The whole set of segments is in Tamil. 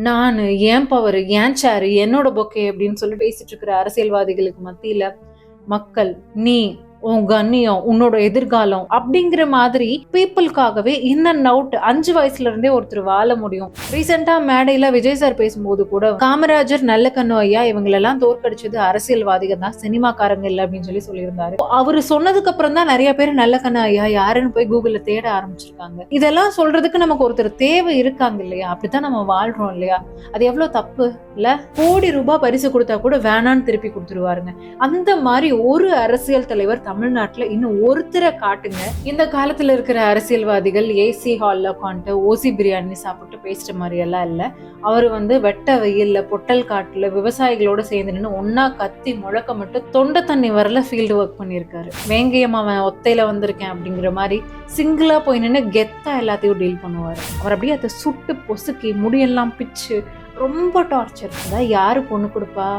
நானு, என் பவரு, என் சேரு, என்னோட பொக்கே அப்படின்னு சொல்லி பேசிட்டு இருக்கிற அரசியல்வாதிகளுக்கு மத்தியில மக்கள், நீ, உன் கண்ணியம், உன்னோட எதிர்காலம் அப்படிங்கிற மாதிரி பீப்புளுக்காகவே இன் அண்ட் அவுட் 5 வயசுல இருந்தே ஒருத்தர் வாழ முடியும். ரீசெண்டா மேடையில விஜய் சார் பேசும்போது கூட காமராஜர், நல்லக்கண்ணு ஐயா இவங்களெல்லாம் தோற்கடிச்சது அரசியல்வாதிகள் தான், சினிமாக்காரங்க இல்ல அப்படின்னு சொல்லி சொல்லியிருந்தாரு. அவரு சொன்னதுக்கு அப்புறம் தான் நிறைய பேர் நல்லக்கண்ணு ஐயா யாருன்னு போய் கூகுள்ல தேட ஆரம்பிச்சிருக்காங்க. இதெல்லாம் சொல்றதுக்கு நமக்கு ஒருத்தர் தேவை இருக்காங்க இல்லையா? அப்படித்தான் நம்ம வாழ்றோம் இல்லையா? அது எவ்வளவு தப்பு இல்ல? கோடி ரூபாய் பரிசு கொடுத்தா கூட வேணான்னு திருப்பி கொடுத்துருவாருங்க. அந்த மாதிரி ஒரு அரசியல் தலைவர் தமிழ்நாட்டுல இன்னும் ஒருத்தரை காட்டுங்க. இந்த காலத்துல இருக்கிற அரசியல்வாதிகள் ஏசி ஹால்ல உட்காந்துட்டு ஓசி பிரியாணி சாப்பிட்டு பேசுற மாதிரி எல்லாம் இல்ல. அவரு வெட்ட வெயில்ல பொட்டல் காட்டுல விவசாயிகளோட சேர்ந்து நின்று ஒன்னா கத்தி முழக்க மட்டும் தொண்டை தண்ணி வரல ஃபீல்டு ஒர்க் பண்ணியிருக்காரு. வேங்கையம் அவன் ஒத்தையில வந்திருக்கேன் அப்படிங்கிற மாதிரி சிங்கிளா போய் நின்று கெத்தா எல்லாத்தையும் டீல் பண்ணுவாரு. அவர் அப்படியே அதை சுட்டு பொசுக்கி முடியெல்லாம் பிச்சு ரொம்ப டார்ச்சர். அதான் யாரு பொண்ணு கொடுப்பா?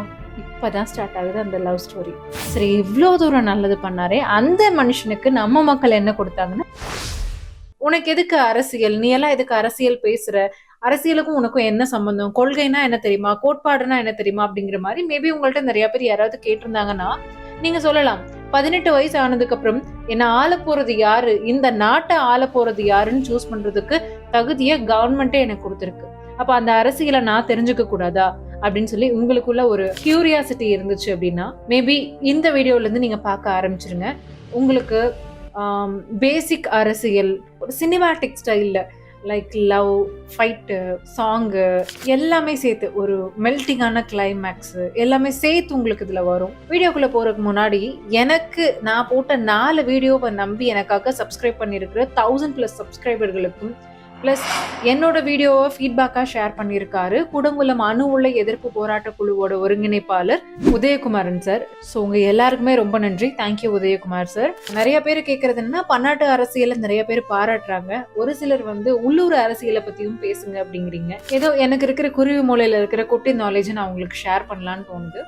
இப்பதான் ஸ்டார்ட் ஆகுது அந்த லவ் ஸ்டோரி. சரி, இவ்வளோ தூரம் நல்லது பண்ணாரே அந்த மனுஷனுக்கு நம்ம மக்கள் என்ன கொடுத்தாங்கன்னா, உனக்கு எதுக்கு அரசியல், நீ எல்லாம் எதுக்கு அரசியல் பேசுற, அரசியலுக்கும் உனக்கும் என்ன சம்பந்தம், கொள்கைனா என்ன தெரியுமா, கோட்பாடுனா என்ன தெரியுமா அப்படிங்கிற மாதிரி மேபி உங்கள்ட்ட நிறைய பேர் யாராவது கேட்டிருந்தாங்கன்னா நீங்க சொல்லலாம், 18 வயசு ஆனதுக்கு அப்புறம் என்ன ஆள போறது யாரு, இந்த நாட்டை ஆள போறது யாருன்னு சூஸ் பண்றதுக்கு தகுதியை கவர்மெண்டே எனக்கு கொடுத்துருக்கு. அப்ப அந்த அரசியலை நான் தெரிஞ்சுக்க கூடாதா அப்படின்னு சொல்லி உங்களுக்குள்ள ஒரு கியூரியாசிட்டி இருந்துச்சு அப்படின்னா மேபி இந்த வீடியோல இருந்து நீங்க பார்க்க ஆரம்பிச்சிருங்க. உங்களுக்கு பேசிக் அரசியல் ஒரு சினிமாட்டிக் ஸ்டைல்ல லைக் லவ், ஃபைட்டு, சாங்கு எல்லாமே சேர்த்து ஒரு மெல்டிங்கான கிளைமேக்ஸ் எல்லாமே சேர்த்து உங்களுக்கு இதுல வரும். வீடியோக்குள்ள போறதுக்கு முன்னாடி எனக்கு நான் போட்ட 4 வீடியோவை நம்பி எனக்காக சப்ஸ்கிரைப் பண்ணியிருக்கிற 1000+ சப்ஸ்கிரைபர்களுக்கும் பிளஸ் என்னோட வீடியோவை ஃபீட்பேக்காக ஷேர் பண்ணியிருக்காரு குடங்குளம் அணு உலை எதிர்ப்பு போராட்ட குழுவோட ஒருங்கிணைப்பாளர் உதயகுமாரன் சார். ஸோ உங்க எல்லாருக்குமே ரொம்ப நன்றி. Thank you Udayakumar sir. நிறைய பேர் கேட்கறது என்னன்னா, பன்னாட்டு அரசியலை நிறைய பேர் பாராட்டுறாங்க, ஒரு சிலர் உள்ளூர் அரசியலை பத்தியும் பேசுங்க அப்படிங்கிறீங்க. ஏதோ எனக்கு இருக்கிற குருவி மூலையில இருக்கிற குட்டி நாலேஜ் நான் உங்களுக்கு ஷேர் பண்ணலான்னு தோணுது.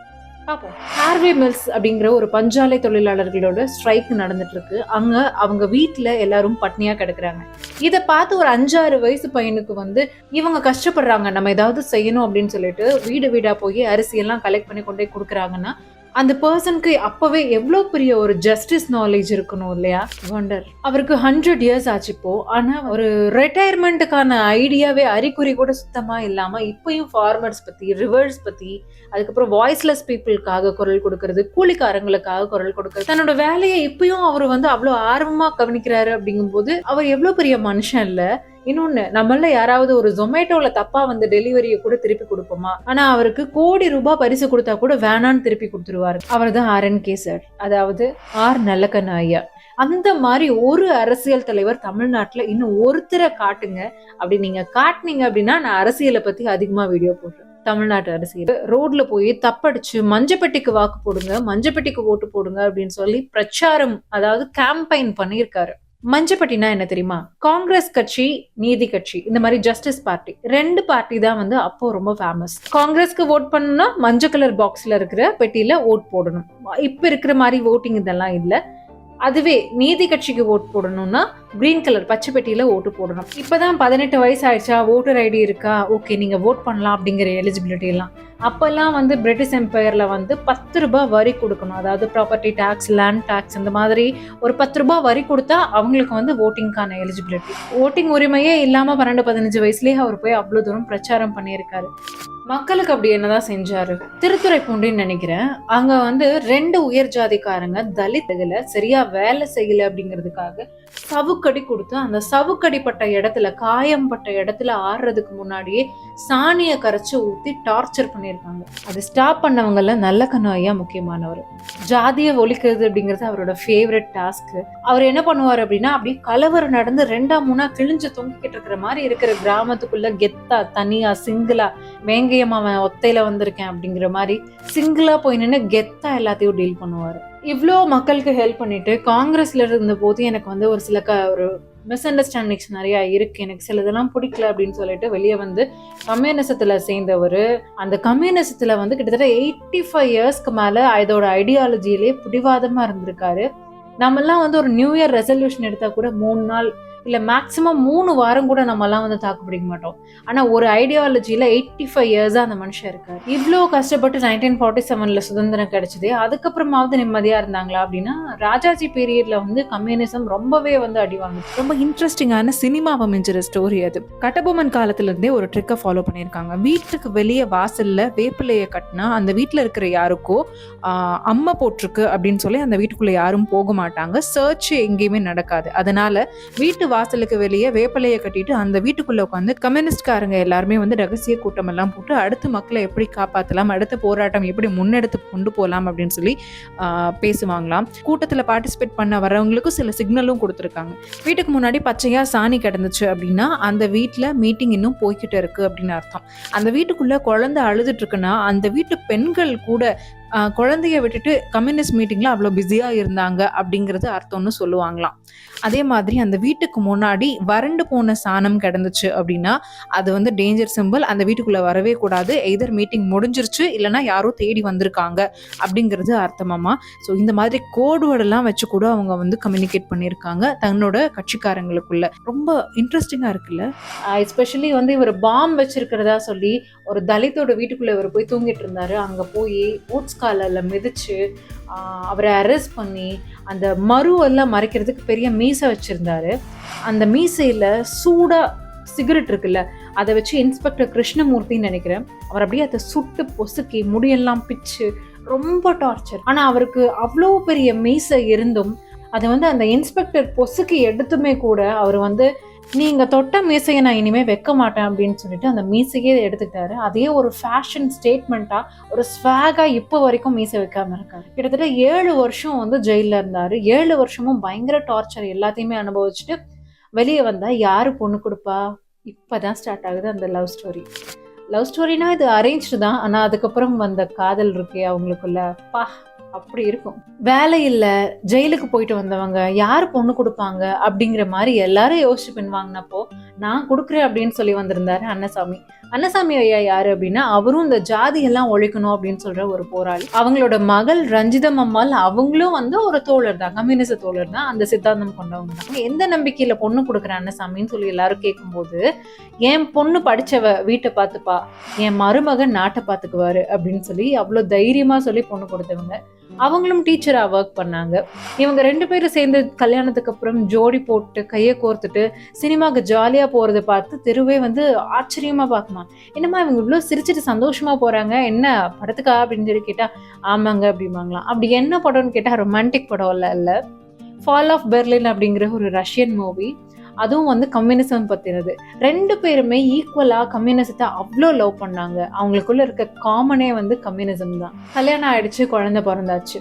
பார்ப்போம். ஹார்வே மில்ஸ் அப்படிங்கிற ஒரு பஞ்சாலை தொழிலாளர்களோட ஸ்ட்ரைக் நடந்துட்டு இருக்கு. அங்க அவங்க வீட்டுல எல்லாரும் பட்னியா கிடக்குறாங்க. இதை பார்த்து ஒரு 5-6 வயசு பையனுக்கு இவங்க கஷ்டப்படுறாங்க, நம்ம ஏதாவது செய்யணும் அப்படின்னு சொல்லிட்டு வீடு வீடா போய் அரிசியெல்லாம் கலெக்ட் பண்ணி கொண்டு போய் கொடுக்குறாங்கன்னா அந்த பர்சனுக்கு அப்பவே எவ்வளவு பெரிய ஒரு ஜஸ்டிஸ் நாலேஜ் இருக்கணும் இல்லையா? வண்டர். அவருக்கு 100 இயர்ஸ் ஆச்சு இப்போ. ஆனா ஒரு ரிட்டையர்மெண்ட்டுக்கான ஐடியாவே அறிகுறி கூட சுத்தமா இல்லாம இப்பயும் ஃபார்மர்ஸ் பத்தி, ரிவர்ஸ் பத்தி, அதுக்கப்புறம் வாய்ஸ்லெஸ் பீப்புளுக்காக குரல் கொடுக்கறது, கூலிக்காரங்களுக்காக குரல் கொடுக்கறது, தன்னோட வேலையை இப்பயும் அவர் அவ்வளவு ஆர்வமா கவனிக்கிறாரு. அப்படிங்கும் போது அவர் எவ்வளவு பெரிய மனுஷன் இல்ல? இன்னொன்னு, நம்மள யாராவது ஒரு ஜொமேட்டோல தப்பா டெலிவரியை கூட திருப்பி கொடுப்போமா? ஆனா அவருக்கு கோடி ரூபாய் பரிசு கொடுத்தா கூட வேணான்னு திருப்பி கொடுத்துருவாரு. அவர் தான் RNK சார், அதாவது ஆர் நல்லக்கண்ணு ஐயா. அந்த மாதிரி ஒரு அரசியல் தலைவர் தமிழ்நாட்டுல இன்னும் ஒருத்தரை காட்டுங்க. அப்படி நீங்க காட்டுனீங்க அப்படின்னா நான் அரசியலை பத்தி அதிகமா வீடியோ போடுறேன். தமிழ்நாட்டு அரசியல் ரோட்ல போய் தப்படிச்சு மஞ்சப்பெட்டிக்கு வாக்கு போடுங்க, மஞ்சப்பெட்டிக்கு ஓட்டு போடுங்க அப்படின்னு சொல்லி பிரச்சாரம், அதாவது கேம்பெயின் பண்ணியிருக்காரு. மஞ்சப்பட்டினா என்ன தெரியுமா? காங்கிரஸ் கட்சி, நீதி கட்சி, இந்த மாதிரி ஜஸ்டிஸ் பார்ட்டி, 2 பார்ட்டி தான் அப்போ ரொம்ப ஃபேமஸ். காங்கிரஸ்க்கு ஓட் பண்ணணும்னா மஞ்சள் கலர் பாக்ஸ்ல இருக்கிற பெட்டியில ஓட் போடணும். இப்ப இருக்கிற மாதிரி ஓட்டிங் இதெல்லாம் இல்ல. அதுவே நீதி கட்சிக்கு ஓட் போடணும்னா கிரீன் கலர் பச்சை பெட்டியில ஓட்டு போடணும். இப்பதான் 18 வயசு ஆயிடுச்சா, ஓட்டர் ஐடி இருக்கா, ஓகே நீங்க ஓட் பண்ணலாம் அப்படிங்கிற எலிஜிபிலிட்டி எல்லாம். அப்பெல்லாம் பிரிட்டிஷ் எம்பையர்ல 10 ரூபாய் வரி கொடுக்கணும். அதாவது ப்ராப்பர்ட்டி டாக்ஸ், லேண்ட் டாக்ஸ், இந்த மாதிரி ஒரு 10 ரூபாய் வரி கொடுத்தா அவங்களுக்கு ஓட்டிங்கான எலிஜிபிலிட்டி. ஓட்டிங் உரிமையே இல்லாம 12-15 வயசுலயே அவர் போய் அவ்வளவு தூரம் பிரச்சாரம் பண்ணியிருக்காரு. மக்களுக்கு அப்படி என்னதான் செஞ்சாரு? திருத்துறைப்பூண்டின்னு நினைக்கிறேன். அங்க 2 உயர் ஜாதிக்காரங்க தலித்துகளை சரியா வேலை செய்யல அப்படிங்கிறதுக்காக சவுக்கடி கொடுத்து அந்த சவுக்கடிப்பட்ட இடத்துல, காயம்பட்ட இடத்துல ஆடுறதுக்கு முன்னாடியே சாணியை கரைச்சு ஊத்தி டார்ச்சர் பண்ணியிருக்காங்க. அது ஸ்டாப் பண்ணவங்கல நல்லக்கண்ணு ஐயா முக்கியமானவர். ஜாதியை ஒழிக்கிறது அப்படிங்கிறது அவரோட ஃபேவரட் டாஸ்க். அவர் என்ன பண்ணுவார் அப்படின்னா, அப்படி கலவரம் நடந்து 2-3 கிழிஞ்சு தொங்கிக்கிட்டு இருக்கிற மாதிரி இருக்கிற கிராமத்துக்குள்ள கெத்தா தனியா சிங்கிளா வேங்கையம் அவன் ஒத்தையில வந்திருக்கேன் அப்படிங்கிற மாதிரி சிங்கிளா போய் நின்று கெத்தா எல்லாத்தையும் டீல் பண்ணுவாரு. இவ்வளோ மக்களுக்கு ஹெல்ப் பண்ணிட்டு காங்கிரஸ்ல இருந்த போது எனக்கு ஒரு சில ஒரு மிஸ் அண்டர்ஸ்டாண்டிங்ஸ் நிறைய இருக்கு, எனக்கு சிலதெல்லாம் பிடிக்கல அப்படின்னு சொல்லிட்டு வெளியே கம்யூனிசத்துல சேர்ந்தவர். அந்த கம்யூனிசத்துல கிட்டத்தட்ட 85 இயர்ஸ்க்கு மேல இதோட ஐடியாலஜியிலேயே பிடிவாதமா இருந்திருக்காரு. நம்மெல்லாம் ஒரு நியூ இயர் ரெசல்யூஷன் எடுத்தா கூட 3 நாள் இல்ல மேக்சிமம் 3 வாரம் கூட நம்மலாம் வந்து தாக்கு பிடிக்க மாட்டோம். ஆனா ஒரு ஐடியாலஜில 85 இயர்ஸா அந்த மனுஷன் இருக்காரு. இவ்ளோ கஷ்டப்பட்டு 1947ல சுதந்திரம் கிடைச்சது. அதுக்கப்புறமாவது நிம்மதியா இருந்தாங்களா அப்படின்னா, ராஜாஜி பீரியட்ல வந்து கம்யூனிசம் ரொம்பவே வந்து அடி வாங்குச்சு. ரொம்ப இன்ட்ரெஸ்டிங்கான சினிமாவை மிஞ்சுற ஸ்டோரி அது. கட்டபொம்மன் காலத்துல இருந்தே ஒரு ட்ரிக்கை ஃபாலோ பண்ணியிருக்காங்க. வீட்டுக்கு வெளியே வாசல்ல வேப்பிலையை கட்டினா அந்த வீட்டுல இருக்கிற யாருக்கோ அம்மை போட்டிருக்கு அப்படின்னு சொல்லி அந்த வீட்டுக்குள்ள யாரும் போக மாட்டாங்க. சர்ச் எங்கேயுமே நடக்காது. அதனால வீட்டு வாசலுக்கு வெளியே வேப்பலையை கட்டிட்டு அந்த வீட்டுக்குள்ள உட்காந்து கம்யூனிஸ்ட்காரங்க எல்லாருமே வந்து ரகசிய கூட்டம் எல்லாம் போட்டு அடுத்து மக்களை எப்படி காப்பாற்றலாம், அடுத்த போராட்டம் எப்படி முன்னெடுத்து கொண்டு போகலாம் அப்படின்னு சொல்லி பேசுவாங்களாம். கூட்டத்தில் பார்ட்டிசிபேட் பண்ண வரவங்களுக்கும் சில சிக்னலும் கொடுத்துருக்காங்க. வீட்டுக்கு முன்னாடி பச்சையா சாணி கிடந்துச்சு அப்படின்னா அந்த வீட்டில் மீட்டிங் இன்னும் போய்கிட்டு இருக்கு அப்படின்னு அர்த்தம். அந்த வீட்டுக்குள்ள குழந்தை அழுதுட்டு இருக்குன்னா அந்த வீட்டு பெண்கள் கூட குழந்தைய விட்டுட்டு கம்யூனிஸ்ட் மீட்டிங்ல அவ்வளோ பிஸியா இருந்தாங்க அப்படிங்கிறது அர்த்தம்னு சொல்லுவாங்களாம். அதே மாதிரி அந்த வீட்டுக்கு முன்னாடி வறண்டு போன சாணம் கிடந்துச்சு அப்படின்னா அது வந்து டேஞ்சர் சிம்பிள், அந்த வீட்டுக்குள்ள வரவே கூடாது, எதர் மீட்டிங் முடிஞ்சிருச்சு இல்லைன்னா யாரோ தேடி வந்திருக்காங்க அப்படிங்கிறது அர்த்தமாமா. ஸோ இந்த மாதிரி கோடுவேர்டெல்லாம் வச்சு கூட அவங்க வந்து கம்யூனிகேட் பண்ணியிருக்காங்க தன்னோட கட்சிக்காரங்களுக்குள்ள. ரொம்ப இன்ட்ரெஸ்டிங்கா இருக்குல்ல. எஸ்பெஷலி வந்து இவர் பாம் வச்சிருக்கிறதா சொல்லி ஒரு தலித்தோட வீட்டுக்குள்ள இவர் போய் தூங்கிட்டு இருந்தாரு. அங்க போய் ஓட்ஸ் காலில் மிதிச்சு அவரை அரெஸ்ட் பண்ணி அந்த மருவெல்லாம் மறைக்கிறதுக்கு பெரிய மீசை வச்சிருந்தாரு. அந்த மீசையில சூடா சிகரெட் இருக்குல்ல, அதை வச்சு இன்ஸ்பெக்டர் கிருஷ்ணமூர்த்தின்னு நினைக்கிறேன், அவர் அப்படியே அதை சுட்டு பொசுக்கி முடியெல்லாம் பிச்சு ரொம்ப டார்ச்சர். ஆனா அவருக்கு அவ்வளோ பெரிய மீசை இருந்தும் அதை வந்து அந்த இன்ஸ்பெக்டர் பொசுக்கி எடுத்துமே கூட அவர் வந்து நீங்க தொட்ட மீசையை நான் இனிமே வைக்க மாட்டேன் அப்படின்னு சொல்லிட்டு அந்த மீசையே எடுத்துக்கிட்டாரு. அதே ஒரு ஃபேஷன் ஸ்டேட்மெண்ட்டா ஒரு ஸ்வாகா இப்போ வரைக்கும் மீசை வைக்காம இருக்காரு. கிட்டத்தட்ட 7 வருஷம் வந்து ஜெயில இருந்தாரு. 7 வருஷமும் பயங்கர டார்ச்சர் எல்லாத்தையுமே அனுபவிச்சுட்டு வெளியே வந்தா யாரு பொண்ணு கொடுப்பா? இப்பதான் ஸ்டார்ட் ஆகுது அந்த லவ் ஸ்டோரி. லவ் ஸ்டோரினா இது அரேஞ்ச்டு தான், ஆனா அதுக்கப்புறம் வந்த காதல் இருக்கே அவங்களுக்குள்ள பா அப்படி இருக்கும். வேலை இல்ல, ஜெயிலுக்கு போயிட்டு வந்தவங்க யாரு பொண்ணு கொடுப்பாங்க அப்படிங்கிற மாதிரி எல்லாரும் யோசிச்சு பின்வாங்கினப்போ நான் கொடுக்குறேன் அப்படின்னு சொல்லி வந்திருந்தாரு அன்னசாமி. அன்னசாமி ஐயா யாரு அப்படின்னா அவரும் இந்த ஜாதி எல்லாம் ஒழிக்கணும் அப்படின்னு சொல்ற ஒரு போராளி. அவங்களோட மகள் ரஞ்சிதம் அம்மாள் அவங்களும் வந்து ஒரு தோழர் தான், கம்யூனிஸ்ட் தோழர் தான், அந்த சித்தாந்தம் கொண்டவங்க தான். எந்த நம்பிக்கையில பொண்ணு கொடுக்குற அன்னசாமின்னு சொல்லி எல்லாரும் கேட்கும்போது என் பொண்ணு படிச்சவ வீட்டை பார்த்துப்பா, என் மருமகன் நாட்டை பார்த்துக்குவாரு அப்படின்னு சொல்லி அவ்வளவு தைரியமா சொல்லி பொண்ணு கொடுத்தவங்க. அவங்களும் டீச்சரா ஒர்க் பண்ணாங்க. இவங்க 2 பேரும் சேர்ந்து கல்யாணத்துக்கு அப்புறம் ஜோடி போட்டு கையை கோர்த்துட்டு சினிமாவுக்கு ஜாலியா போறதை பார்த்து தெருவே வந்து ஆச்சரியமா பார்க்கணும். என்னம்மா இவங்க இவ்வளவு சிரிச்சுட்டு சந்தோஷமா போறாங்க, என்ன படத்துக்கா அப்படின்னு சொல்லி கேட்டா ஆமாங்க அப்படிம்பாங்களாம். அப்படி என்ன படம்னு கேட்டா ரொமான்டிக் படம் இல்ல, ஃபால் ஆஃப் பெர்லின் அப்படிங்கிற ஒரு ரஷ்யன் மூவி. அதுவும் வந்து கம்யூனிசம் பத்தினது. 2 பேருமே ஈக்குவலா கம்யூனிசத்தை அவ்வளோ லவ் பண்ணாங்க. அவங்களுக்குள்ள இருக்க காமனே வந்து கம்யூனிசம் தான். கல்யாணம் ஆயிடுச்சு, குழந்தை பிறந்தாச்சு.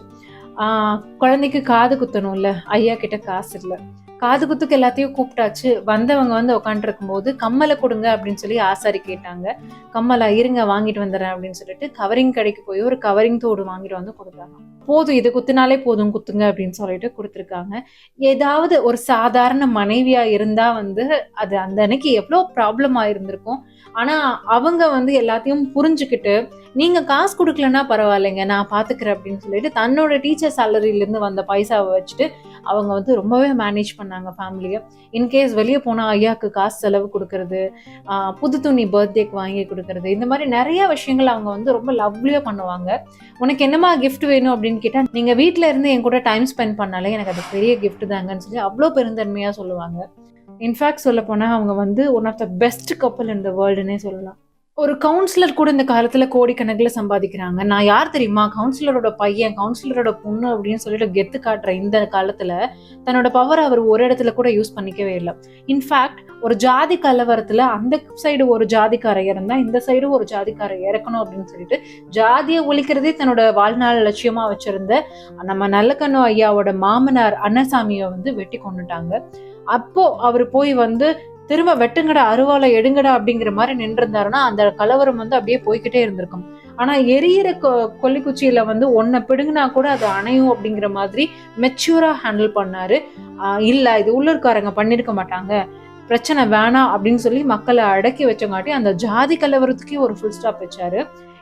குழந்தைக்கு காது குத்தணும்ல, ஐயா கிட்ட காசு இல்லை. காது குத்துக்கு எல்லாத்தையும் கூப்பிட்டாச்சு. வந்தவங்க வந்து உட்காந்துருக்கும் போது கம்மலை கொடுங்க அப்படின்னு சொல்லி ஆசாரி கேட்டாங்க. கம்மலா இருங்க வாங்கிட்டு வந்துடுறேன் அப்படின்னு சொல்லிட்டு கவரிங் கடைக்கு போய் ஒரு கவரிங் தோடு வாங்கிட்டு வந்து கொடுத்தாங்க. போதும், இது குத்துனாலே போதும், குத்துங்க அப்படின்னு சொல்லிட்டு கொடுத்துருக்காங்க. ஏதாவது ஒரு சாதாரண மனைவியா இருந்தா வந்து அது அந்த அன்னைக்கு எவ்வளோ ப்ராப்ளம் ஆயிருந்திருக்கும். ஆனா அவங்க வந்து எல்லாத்தையும் புரிஞ்சுக்கிட்டு நீங்க காசு கொடுக்கலன்னா பரவாயில்லைங்க நான் பாத்துக்கிறேன் அப்படின்னு சொல்லிட்டு தன்னோட டீச்சர் சேலரியில இருந்து வந்த பைசாவை வச்சுட்டு அவங்க வந்து ரொம்பவே மேனேஜ் பண்ணாங்க ஃபேமிலியை. இன்கேஸ் வெளியே போனா ஐயாவுக்கு காசு செலவு கொடுக்கறது, புது துணி பர்த்டேக்கு வாங்கி கொடுக்கறது, இந்த மாதிரி நிறைய விஷயங்கள் அவங்க வந்து ரொம்ப லவ்லியா பண்ணுவாங்க. உனக்கு என்னமா கிஃப்ட் வேணும் அப்படின்னு கேட்டா நீங்க வீட்டுல இருந்து என் கூட டைம் ஸ்பெண்ட் பண்ணாலே எனக்கு அது பெரிய கிஃப்ட் தாங்கன்னு சொல்லி அவ்வளோ பெருந்தன்மையா சொல்லுவாங்க. இன்ஃபேக்ட் சொல்ல போனா அவங்க வந்து ஒன் ஆஃப் த பெஸ்ட் கப்பல் இன் த வேர்ல்டுன்னே சொல்லலாம். ஒரு கவுன்சிலர் கூட இந்த காலத்துல கோடிக்கணக்கில் சம்பாதிக்கிறாங்க. நான் யார் தெரியுமா, கவுன்சிலரோட பையன், கவுன்சிலரோட பொண்ணு அப்படின்னு சொல்லிட்டு கெத்து காட்டுற இந்த காலத்துல தன்னோட பவர் அவர் ஒரு இடத்துல கூட யூஸ் பண்ணிக்கவே இல்லை. இன்ஃபேக்ட் ஒரு ஜாதி கலவரத்துல அந்த சைடு ஒரு ஜாதிக்கார இறந்தா இந்த சைடு ஒரு ஜாதிக்கார இறக்கணும் அப்படின்னு சொல்லிட்டு ஜாதியை ஒழிக்கிறதே தன்னோட வாழ்நாள் லட்சியமா வச்சிருந்த நம்ம நல்லக்கண்ணு ஐயாவோட மாமனார் அன்னசாமியை வந்து வெட்டி கொண்டுட்டாங்க. அப்போ அவர் போய் வந்து திரும்ப வெட்டுங்கடா அருவாலை எடுங்கடா அப்படிங்கிற மாதிரி நின்றுருந்தாருன்னா அந்த கலவரம் வந்து அப்படியே போய்கிட்டே இருந்திருக்கும். ஆனா எரியிற கொல்லிக்குச்சியில வந்து ஒன்ன பிடுங்கினா கூட அது அணையும் அப்படிங்கிற மாதிரி மெச்சூரா ஹேண்டில் பண்ணாரு. இல்ல இது உள்ளூர்காரங்க பண்ணிருக்க மாட்டாங்க, பிரச்சனை வேணாம் அப்படின்னு சொல்லி மக்களை அடக்கி வச்சங்காட்டி அந்த ஜாதி கலவரத்துக்கே ஒரு ஃபுல் ஸ்டாப் வச்சாரு.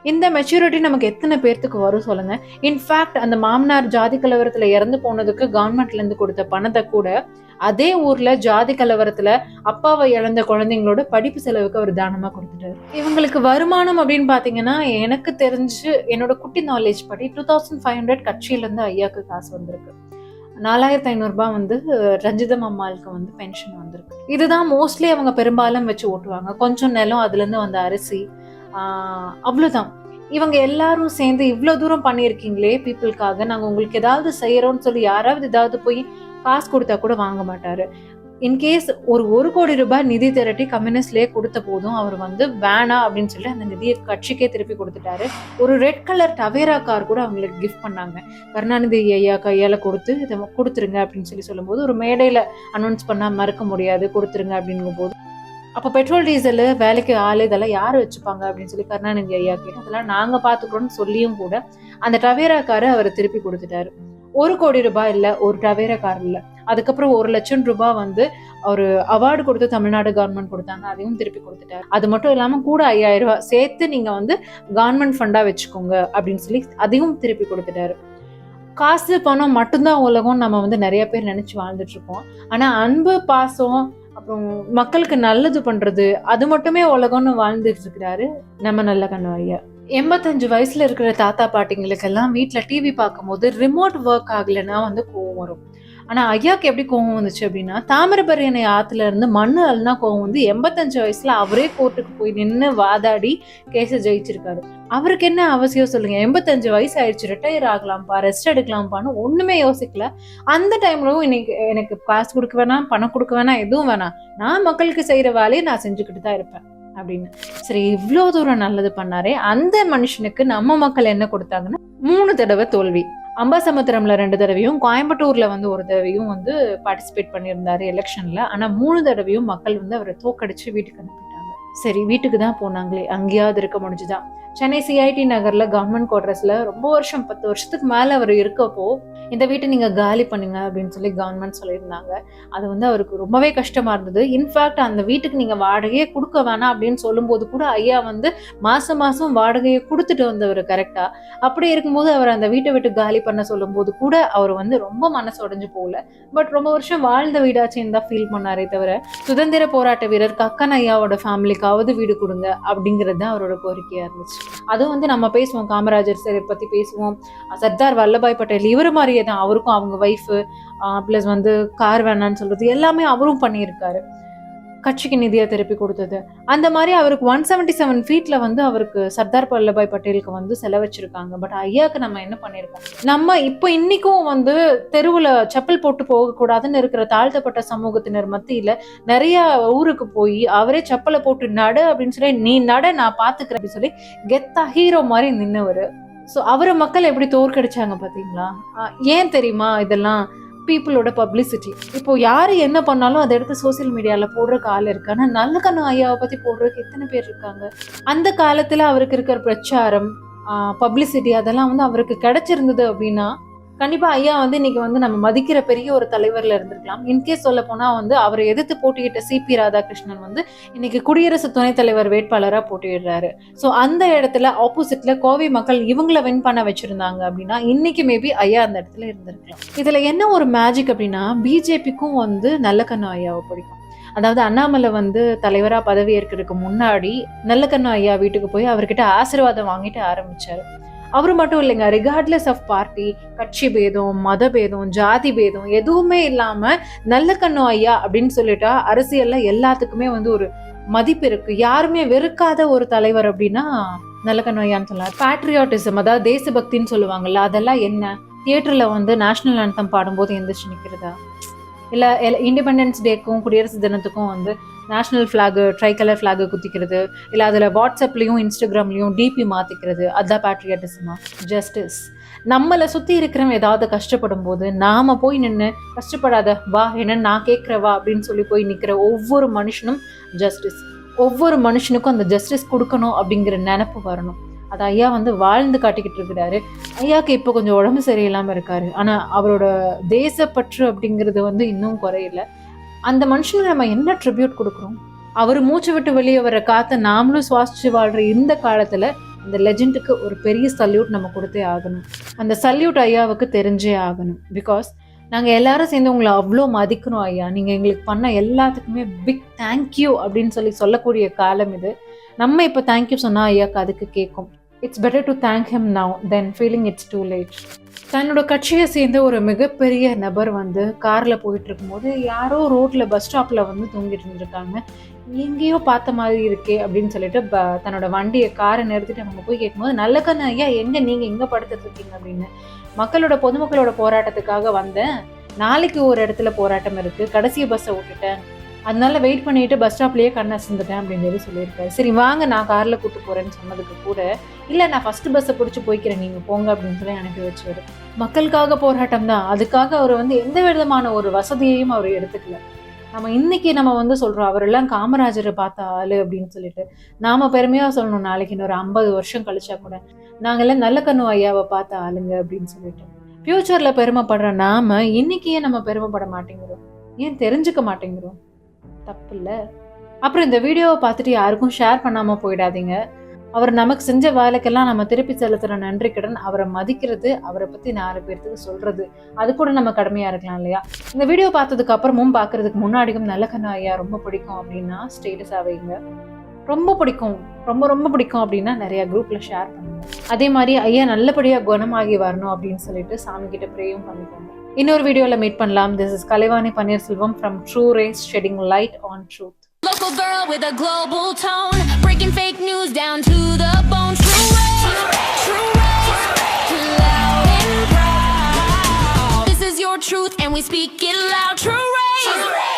இந்த மெச்சூரிட்டி நமக்கு எத்தனை பேர்த்துக்கு வரும் சொல்லுங்க. இன்ஃபேக்ட் அந்த மாமனார் ஜாதி கலவரத்துல இறந்து போனதுக்கு கவர்மெண்ட்ல இருந்து கொடுத்த பணத்தை கூட அதே ஊர்ல ஜாதி கலவரத்துல அப்பாவை இழந்த குழந்தைங்களோட படிப்பு செலவுக்கு அவர் தானமா கொடுத்துட்டாரு. இவங்களுக்கு வருமானம் அப்படின்னு பாத்தீங்கன்னா, எனக்கு தெரிஞ்சு என்னோட குட்டி நாலேஜ் படி 2500 கட்சியில இருந்து ஐயாக்கு காசு வந்திருக்கு. 4500 ரூபாய் வந்து ரஞ்சிதம் அம்மாளுக்கு வந்து பென்ஷன் வந்திருக்கு. இதுதான் மோஸ்ட்லி அவங்க பெரும்பாலும் வச்சு ஓட்டுவாங்க. கொஞ்சம் நிலம், அதுல இருந்து வந்த அரிசி, அவ்வளவுதான். இவங்க எல்லாரும் சேர்ந்து இவ்வளவு தூரம் பண்ணியிருக்கீங்களே பீப்புளுக்காக, நாங்க உங்களுக்கு ஏதாவது செய்யறோம்னு சொல்லி யாராவது ஏதாவது போய் காசு கொடுத்தா கூட வாங்க மாட்டாரு. இன்கேஸ் ஒரு கோடி ரூபாய் நிதி திரட்டி கம்யூனிஸ்ட்லயே கொடுத்த போதும் அவர் வந்து வேணாம் அப்படின்னு சொல்லி அந்த நிதியை கட்சிக்கே திருப்பி கொடுத்துட்டாரு. ஒரு ரெட் கலர் டவேரா கார் கூட அவங்களுக்கு கிஃப்ட் பண்ணாங்க. கருணாநிதி ஐயா கையால கொடுத்து இதை கொடுத்துருங்க அப்படின்னு சொல்லி சொல்லும்போது, ஒரு மேடையில அனௌன்ஸ் பண்ணா மறக்க முடியாது, கொடுத்துருங்க அப்படிங்கும் போது, அப்போ பெட்ரோல் டீசல் வேலைக்கு ஆளு இதெல்லாம் யார் வச்சுப்பாங்க அப்படின்னு சொல்லி கருணாநிதி ஐயா கேட்டு அதெல்லாம் நாங்க பாத்துக்கிறோம்னு சொல்லியும் கூட அந்த டவேரா காரை அவர் திருப்பி கொடுத்துட்டாரு. 1 கோடி ரூபாய் இல்ல, ஒரு டவேரா கார் இல்ல. அதுக்கப்புறம் 1 லட்சம் ரூபாய் வந்து ஒரு அவார்டு கொடுத்து தமிழ்நாடு கவர்மெண்ட் கொடுத்தாங்க, அதையும் திருப்பி கொடுத்துட்டாரு. அது மட்டும் இல்லாம கூட 5000 ரூபாய் சேர்த்து நீங்க வந்து கவர்மெண்ட் ஃபண்டா வச்சுக்கோங்க அப்படின்னு சொல்லி அதையும் திருப்பி கொடுத்துட்டாரு. காசு பணம் மட்டும்தான் உலகம் நம்ம வந்து நிறைய பேர் நினைச்சு வாழ்ந்துட்டு இருக்கோம். ஆனா அன்பு, பாசம், அப்புறம் மக்களுக்கு நல்லது பண்றது, அது மட்டுமே உலகம்னு வாழ்ந்துட்டு இருக்கிறாரு நம்ம நல்லகண்ணு ஐயா. 85 வயசுல இருக்கிற தாத்தா பாட்டிங்களுக்கு எல்லாம் வீட்டுல டிவி பார்க்கும் போது ரிமோட் ஒர்க் ஆகலைன்னா வந்து கோவம் வரும். ஆனா ஐயாக்கு எப்படி கோவம் வந்துச்சு அப்படின்னா, தாமிரபரணி ஆத்துல இருந்து மண்ணு அள்ளினா கோவம் வந்து 85 வயசுல அவரே கோர்ட்டுக்கு போய் நின்று வாதாடி கேஸ ஜெயிச்சிருக்காரு. அவருக்கு என்ன அவசியம் சொல்லுங்க? 85 வயசு ஆயிடுச்சு, ரிட்டையர் ஆகலாம்ப்பா, ரெஸ்ட் எடுக்கலாம்ப்பான்னு ஒண்ணுமே யோசிக்கல. அந்த டைம்லவும் இன்னைக்கு எனக்கு காசு கொடுக்க வேணாம், பணம் கொடுக்க வேணாம், எதுவும் வேணாம், நான் மக்களுக்கு செய்யற வேலையை நான் செஞ்சுக்கிட்டு தான் இருப்பேன் அப்படின்னு. சரி, இவ்வளவு தூரம் நல்லது பண்ணாரே அந்த மனுஷனுக்கு நம்ம மக்கள் என்ன கொடுத்தாங்கன்னா 3 தடவை தோல்வி. அம்பாசமுத்திரம்ல 2 தடவையும், கோயம்புத்தூர்ல வந்து 1 தடவையும் வந்து பார்ட்டிசிபேட் பண்ணியிருந்தாரு எலெக்ஷன்ல. ஆனா 3 தடவையும் மக்கள் வந்து அவரை தோக்கடிச்சு வீட்டுக்கு அனுப்பிட்டாங்க. சரி, வீட்டுக்கு தான் போனாங்களே, அங்கேயாவது இருக்க முடிஞ்சுதான். சென்னை சிஐடி நகர்ல கவர்மெண்ட் குவார்டர்ஸ்ல ரொம்ப வருஷம் 10 வருஷத்துக்கு மேல அவர் இருக்கப்போ இந்த வீட்டை நீங்க காலி பண்ணுங்க அப்படின்னு சொல்லி கவர்மெண்ட் சொல்லியிருந்தாங்க. அது வந்து அவருக்கு ரொம்பவே கஷ்டமா இருந்தது. இன்ஃபேக்ட் அந்த வீட்டுக்கு நீங்க வாடகையே கொடுக்க வேணாம் அப்படின்னு சொல்லும் போது கூட ஐயா வந்து மாசம் மாசம் வாடகையை கொடுத்துட்டு வந்தவர் கரெக்டா. அப்படி இருக்கும்போது அவர் அந்த வீட்டை விட்டு காலி பண்ண சொல்லும் போது கூட அவர் வந்து ரொம்ப மனசு உடைஞ்சு போகல. பட் ரொம்ப வருஷம் வாழ்ந்த வீடாச்சுன்னு தான் ஃபீல் பண்ணாரே தவிர, சுதந்திர போராட்ட வீரர் கக்கன் ஐயாவோட ஃபேமிலிக்காவது வீடு கொடுங்க அப்படிங்கிறது தான் அவரோட கோரிக்கையா இருந்துச்சு. அதுவும் வந்து நம்ம பேசுவோம், காமராஜர் சார் பத்தி பேசுவோம், சர்தார் வல்லபாய் பட்டேல் இவர் மாதிரியே தான் அவருக்கும் அவங்க ஒய்ஃபு பிளஸ் வந்து கார் வேணான்னு சொல்றது எல்லாமே அவரும் பண்ணியிருக்காரு. கட்சிக்கு நிதியை திருப்பி கொடுத்தது அந்த மாதிரி அவருக்கு 177 ஃபீட்ல வந்து அவருக்கு சர்தார் வல்லபாய் பட்டேலுக்கு வந்து செலவச்சிருக்காங்க. பட் ஐயாக்கு நம்ம என்ன பண்ணிருக்கோம்? நம்ம இப்ப இன்னைக்கும் வந்து தெருவுல செப்பல் போட்டு போக கூடாதுன்னு இருக்கிற தாழ்த்தப்பட்ட சமூகத்தினர் மத்தியில நிறைய ஊருக்கு போய் அவரே செப்பலை போட்டு நட அப்படின்னு சொல்லி, நீ நட நான் பாத்துக்கிறேன் அப்படின்னு சொல்லி கெத்தா ஹீரோ மாதிரி நின்னவரு. ஸோ அவரை மக்கள் எப்படி தோற்கடிச்சாங்க பாத்தீங்களா? ஏன் தெரியுமா? இதெல்லாம் பீப்புளோட பப்ளிசிட்டி. இப்போ யாரு என்ன பண்ணாலும் அதை எடுத்து சோசியல் மீடியால போடுறதுக்கு ஆள் இருக்கு. ஆனா நல்லகண்ணு ஐயாவை பத்தி போடுறதுக்கு எத்தனை பேர் இருக்காங்க? அந்த காலத்துல அவருக்கு இருக்கிற பிரச்சாரம், பப்ளிசிட்டி அதெல்லாம் வந்து அவருக்கு கிடைச்சிருந்தது அப்படின்னா கண்டிப்பா ஐயா வந்து இன்னைக்கு வந்து நம்ம மதிக்கிற பெரிய ஒரு தலைவர்ல இருந்திருக்கலாம். இன்கேஸ் சொல்ல போனா வந்து அவரை எதிர்த்து போட்டியிட்ட சிபி ராதாகிருஷ்ணன் வந்து இன்னைக்கு குடியரசு துணைத் தலைவர் வேட்பாளரா போட்டியிடுறாரு. சோ அந்த இடத்துல ஆப்போசிட்ல கோவை மக்கள் இவங்களை வின் பண்ண வச்சிருந்தாங்க அப்படின்னா இன்னைக்கு மேபி ஐயா அந்த இடத்துல இருந்திருக்கலாம். இதுல என்ன ஒரு மேஜிக் அப்படின்னா, பிஜேபிக்கும் வந்து நல்லகண்ணு ஐயாவை பிடிக்கும். அதாவது அண்ணாமலை வந்து தலைவரா பதவி ஏற்கிறதுக்கு முன்னாடி நல்லகண்ணு ஐயா வீட்டுக்கு போய் அவர்கிட்ட ஆசீர்வாதம் வாங்கிட்டு ஆரம்பிச்சாரு. அவரு மட்டும் இல்லைங்க, ரிகார்ட்லெஸ் ஆஃப் பார்ட்டி, கட்சி பேதம், மத பேதம், ஜாதி பேதம் எதுவுமே இல்லாம நல்லகண்ணு ஐயா அப்படின்னு சொல்லிட்டா அரசியல்ல எல்லாத்துக்குமே வந்து ஒரு மதிப்பு இருக்கு. யாருமே வெறுக்காத ஒரு தலைவர் அப்படின்னா நல்லகண்ணு ஐயான்னு சொல்லலாம். பேட்ரியாட்டிசம், அதாவது தேசபக்தின்னு சொல்லுவாங்கல்ல, அதெல்லாம் என்ன? தியேட்டர்ல வந்து நேஷனல் ஆந்தம் பாடும்போது எந்திரிச்சு நிக்கிறதா, இல்ல இண்டிபெண்டன்ஸ் டேக்கும் குடியரசு தினத்துக்கும் வந்து national flag, try colour flag குத்திக்கிறது, இல்லை அதில் வாட்ஸ்அப்லேயும் இன்ஸ்டாகிராம்லேயும் டிபி மாற்றிக்கிறது, அதுதான் பேட்ரியாட்டிசமா? ஜஸ்டிஸ். நம்மளை சுற்றி இருக்கிறவங்க ஏதாவது கஷ்டப்படும் போது நாம போய் நின்று கஷ்டப்படாத வா, என்னன்னு நான் கேட்குறவா அப்படின்னு சொல்லி போய் நிற்கிற ஒவ்வொரு மனுஷனும் ஜஸ்டிஸ். ஒவ்வொரு மனுஷனுக்கும் அந்த ஜஸ்டிஸ் கொடுக்கணும் அப்படிங்கிற நினைப்பு வரணும். அது ஐயா வந்து வாழ்ந்து காட்டிக்கிட்டு இருக்கிறாரு. ஐயாவுக்கு இப்போ கொஞ்சம் உடம்பு சரியில்லாமல் இருக்காரு. ஆனால் அவரோட தேசப்பற்று அப்படிங்கிறது வந்து இன்னும் குறையில. அந்த மனுஷனுக்கு நம்ம என்ன ட்ரிபியூட் கொடுக்குறோம்? அவர் மூச்சு விட்டு வெளியே வர காற்றை நாமளும் சுவாசிச்சு வாழ்ற இந்த காலத்துல அந்த லெஜெண்டுக்கு ஒரு பெரிய சல்யூட் நம்ம கொடுத்தே ஆகணும். அந்த சல்யூட் ஐயாவுக்கு தெரிஞ்சே ஆகணும். பிகாஸ் நாங்கள் எல்லாரும் சேர்ந்து உங்களை அவ்வளோ மதிக்கணும் ஐயா, நீங்கள் எங்களுக்கு பண்ண எல்லாத்துக்குமே பிக் தேங்க்யூ அப்படின்னு சொல்லக்கூடிய காலம் இது. நம்ம இப்போ தேங்க்யூ சொன்னால் ஐயாக்கு அதுக்கு கேட்கும். It's better to thank him now then feeling it's too late. தன்னோட கட்சியை சேர்ந்த ஒரு மிகப்பெரிய நபர் வந்து காரில் போயிட்டு இருக்கும்போது யாரோ ரோட்டில் பஸ் ஸ்டாப்பில் வந்து தூங்கிட்டு இருந்திருக்காங்க. எங்கேயோ பார்த்த மாதிரி இருக்கே அப்படின்னு சொல்லிட்டு தன்னோட வண்டியை காரை நிறுத்திட்டு அவங்க போய் கேட்கும்போது, நல்லக்கண்ணு ஐயா எங்கே நீங்கள் எங்கே படுத்துட்டு இருக்கீங்க அப்படின்னு. பொதுமக்களோட போராட்டத்துக்காக வந்தேன், நாளைக்கு ஒரு இடத்துல போராட்டம் இருக்குது, கடைசி பஸ்ஸை விட்டுட்டேன், அதனால வெயிட் பண்ணிட்டு பஸ் ஸ்டாப்லேயே கண்ணை அசந்துட்டேன் அப்படின்னு சொல்லியிருக்காரு. சரி வாங்க நான் காரில் கூப்பிட்டு போகிறேன்னு சொன்னதுக்கு கூட, இல்லை நான் ஃபஸ்ட்டு பஸ்ஸை பிடிச்சி போய்க்கிறேன் நீங்கள் போங்க அப்படின்னு சொல்லி அனுப்பி வச்சுவார். மக்களுக்காக போராட்டம் தான், அதுக்காக அவர் வந்து எந்த விதமான ஒரு வசதியையும் அவர் எடுத்துக்கல. இன்னைக்கு நம்ம சொல்கிறோம் அவரெல்லாம் காமராஜரை பார்த்த ஆளு அப்படின்னு சொல்லிட்டு. நாம பெருமையாக சொல்லணும், நாளைக்கு இன்னொரு 50 வருஷம் கழிச்சா கூட நாங்கெல்லாம் நல்லக்கண்ணு ஐயாவை பார்த்த ஆளுங்க அப்படின்னு சொல்லிட்டு. ஃபியூச்சரில் பெருமைப்படுற நாம இன்னைக்கே நம்ம பெருமைப்பட மாட்டேங்கிறோம், ஏன் தெரிஞ்சுக்க மாட்டேங்கிறோம்? தப்பு இல்லை. அப்புறம் இந்த வீடியோவை பார்த்துட்டு யாருக்கும் ஷேர் பண்ணாமல் போயிடாதீங்க. அவர் நமக்கு செஞ்ச வேலைக்கெல்லாம் நம்ம திருப்பி செலுத்துகிற நன்றி கடன் அவரை மதிக்கிறது, அவரை பற்றி 4 பேர்த்துக்கு சொல்கிறது, அது கூட நம்ம கடமையாக இருக்கலாம் இல்லையா? இந்த வீடியோ பார்த்ததுக்கு அப்புறமும் பார்க்கறதுக்கு முன்னாடியும் நல்லக்கண்ணு ஐயா ரொம்ப பிடிக்கும் அப்படின்னா ஸ்டேட்டஸாக வைங்க. ரொம்ப பிடிக்கும், ரொம்ப ரொம்ப பிடிக்கும் அப்படின்னா நிறைய குரூப்பில் ஷேர் பண்ணுங்க. அதே மாதிரி ஐயா நல்லபடியாக குணமாகி வரணும் அப்படின்னு சொல்லிட்டு சாமி கிட்ட ப்ரேயும் பண்ணிக்கோங்க. இன்னொரு வீடியோவில் மீட் பண்ணலாம். This is Kalaivani Pannirselvam from True Rays, shedding light on truth. Local girl with a global tone, breaking fake news down to the bone. True Rays, loud and proud. This is your truth and we speak it.